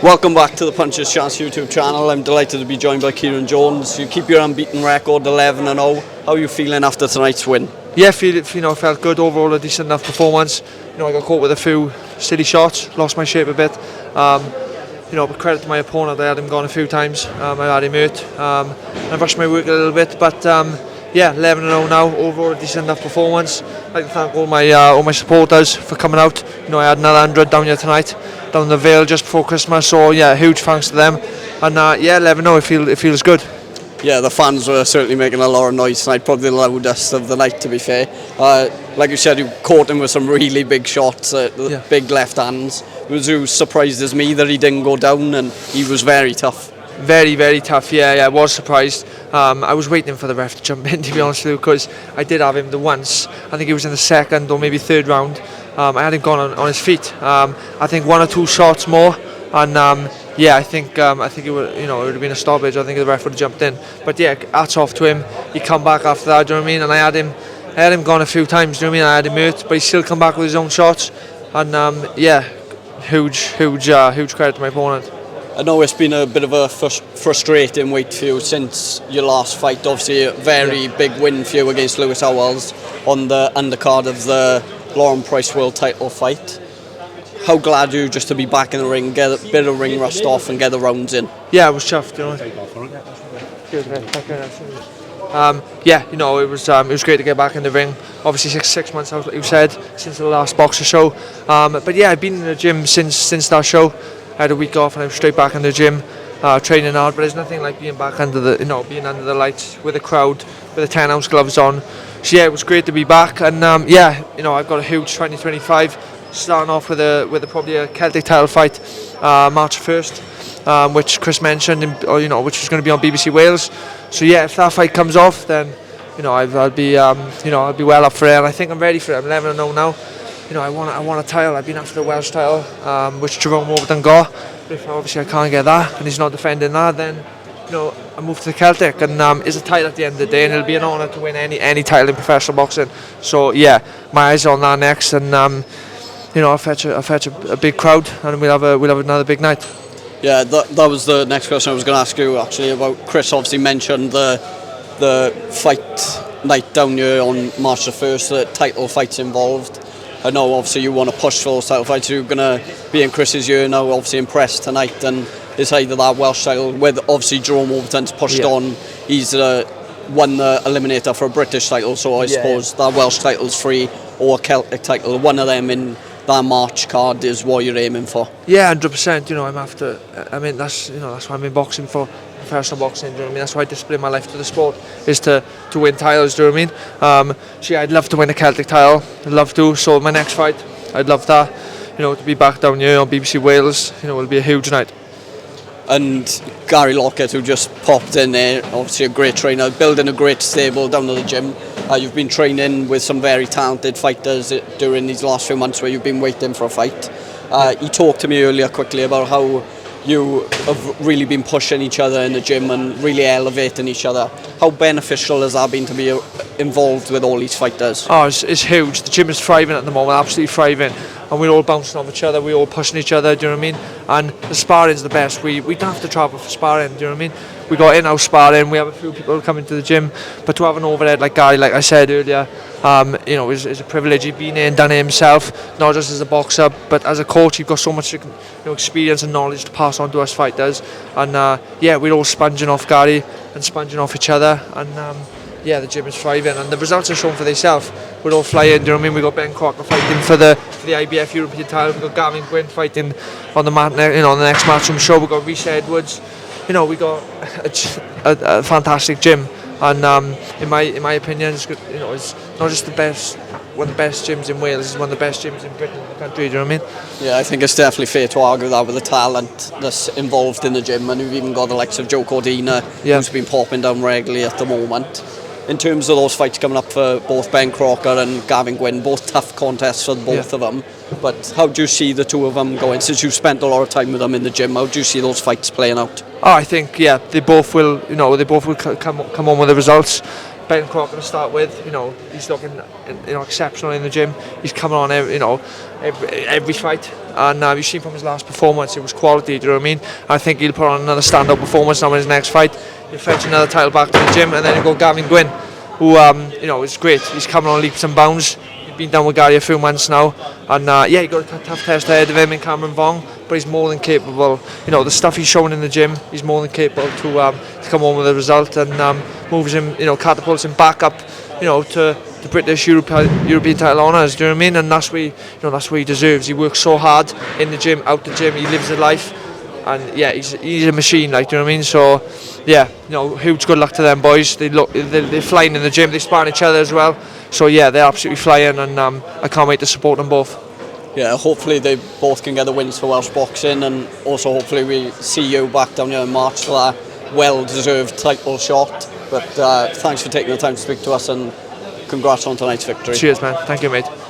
Welcome back to the Puncher's Chance YouTube channel. I'm delighted to be joined by Kyran Jones. You keep your unbeaten record 11-0. How are you feeling after tonight's win? Yeah, felt good overall, a decent enough performance. I got caught with a few silly shots, lost my shape a bit. But credit to my opponent, I had him gone a few times. I had him hurt. I rushed my work a little bit, but 11-0 now, overall a decent enough performance. I'd like to thank all my supporters for coming out. I had another 100 down here tonight, down in the Vale just before Christmas. So yeah, huge thanks to them. And 11-0, it feels good. Yeah, the fans were certainly making a lot of noise tonight, probably the loudest of the night, to be fair. Like you said, you caught him with some really big shots, big left hands. Was you surprised as me that he didn't go down, and he was very tough? Very, very tough, yeah, I was surprised. I was waiting for the ref to jump in, to be honest with you, because I did have him once. I think it was in the second or maybe third round. I had him gone on his feet. I think one or two shots more, and I think it would, it would have been a stoppage. I think the ref would have jumped in. But yeah, hats off to him. He come back after that, do you know what I mean? And I had him gone a few times, do you know what I mean? I had him hurt, but he still come back with his own shots. And huge credit to my opponent. I know it's been a bit of a frustrating wait for you since your last fight. Obviously a very big win for you against Lewis Howells on the undercard of the Lauren Price World Title Fight. How glad are you just to be back in the ring, get a bit of ring rust off and get the rounds in? Yeah, I was chuffed, it was great to get back in the ring. Obviously six months out, like you said, since the last boxer show. But yeah, I've been in the gym since that show. I had a week off and I was straight back in the gym, training hard. But there's nothing like being back under the lights with a crowd, with the 10-ounce gloves on. So yeah, it was great to be back. And I've got a huge 2025, starting off with probably a Celtic Title Fight, March 1st, which Chris mentioned, which is going to be on BBC Wales. So yeah, if that fight comes off, then I'll be well up for it. And I think I'm ready for it. I'm 11-0 now. I want a title. I've been after the Welsh title, which Jerome Overton got. But if obviously I can't get that, and he's not defending that, then I move to the Celtic, and it's a title at the end of the day, and it'll be an honour to win any title in professional boxing. So yeah, my eyes are on that next, and I'll fetch a big crowd, and we'll have another big night. Yeah, that was the next question I was going to ask you actually about. Chris obviously mentioned the fight night down here on March the 1st, the title fights involved. I know obviously you want to push for those title fights. You're going to be in Chris's year now, obviously impressed tonight, and it's either that Welsh title, with obviously Jerome Overton's pushed on. He's won the eliminator for a British title, so I suppose that Welsh title's free, or a Celtic title. One of them in that March card is what you're aiming for. Yeah, 100%. I'm after. I mean, that's why I'm in boxing for. Professional boxing, do you know what I mean? That's why I discipline my life to the sport, is to win titles, do you know what I mean? I'd love to win a Celtic title, I'd love to. So my next fight, I'd love that, to be back down here on BBC Wales, it'll be a huge night. And Gary Lockett, who just popped in there, obviously a great trainer, building a great stable down at the gym. You've been training with some very talented fighters during these last few months where you've been waiting for a fight. He talked to me earlier quickly about how you have really been pushing each other in the gym and really elevating each other. How beneficial has that been to be involved with all these fighters? Oh, it's huge. The gym is thriving at the moment, absolutely thriving. And we're all bouncing off each other, we're all pushing each other, do you know what I mean? And the sparring's the best. We don't have to travel for sparring, do you know what I mean? We got in-house sparring, we have a few people coming to the gym, but to have an overhead like Gary, like I said earlier, is a privilege. He's been in and done it himself, not just as a boxer, but as a coach. You've got so much experience and knowledge to pass on to us fighters. And we're all sponging off Gary and sponging off each other. And the gym is thriving, and the results are shown for themselves. We're all flying, do you know what I mean? We got Ben Crocker fighting for the IBF European title. We got Gavin Gwynn fighting on the mat, on the next matchroom show. We got Rhys Edwards. We got a fantastic gym, and in my opinion, it's good. It's not just one of the best gyms in Wales. It's one of the best gyms in Britain, the country. Do you know what I mean? Yeah, I think it's definitely fair to argue that with the talent that's involved in the gym, and we've even got the likes of Joe Cordina, who's been popping down regularly at the moment. In terms of those fights coming up for both Ben Crocker and Gavin Gwynn, both tough contests for both of them. But how do you see the two of them going? Since you've spent a lot of time with them in the gym, how do you see those fights playing out? Oh, I think they both will. They both will come on with the results. Ben Crocker to start with. You know, he's looking exceptional in the gym. He's coming on every fight, and you've seen from his last performance it was quality. Do you know what I mean? I think he'll put on another standout performance now in his next fight. He'll fetch another title back to the gym, and then he'll go Gavin Gwynn, who is great. He's coming on leaps and bounds. He's been down with Gary a few months now, and he got a tough test ahead of him in Cameron Vong, but he's more than capable. You know, the stuff he's showing in the gym, he's more than capable to come home with a result, and moves him, catapults him back up, to the British European title honours. Do you know what I mean? And that's what he deserves. He works so hard in the gym, out the gym. He lives a life, and yeah, he's a machine. Like, do you know what I mean? So yeah, huge good luck to them boys. They're flying in the gym. They spar each other as well. So yeah, they're absolutely flying, and I can't wait to support them both. Yeah, hopefully they both can get the wins for Welsh Boxing, and also hopefully we see you back down here in March for that well-deserved title shot. But thanks for taking the time to speak to us, and congrats on tonight's victory. Cheers, man. Thank you, mate.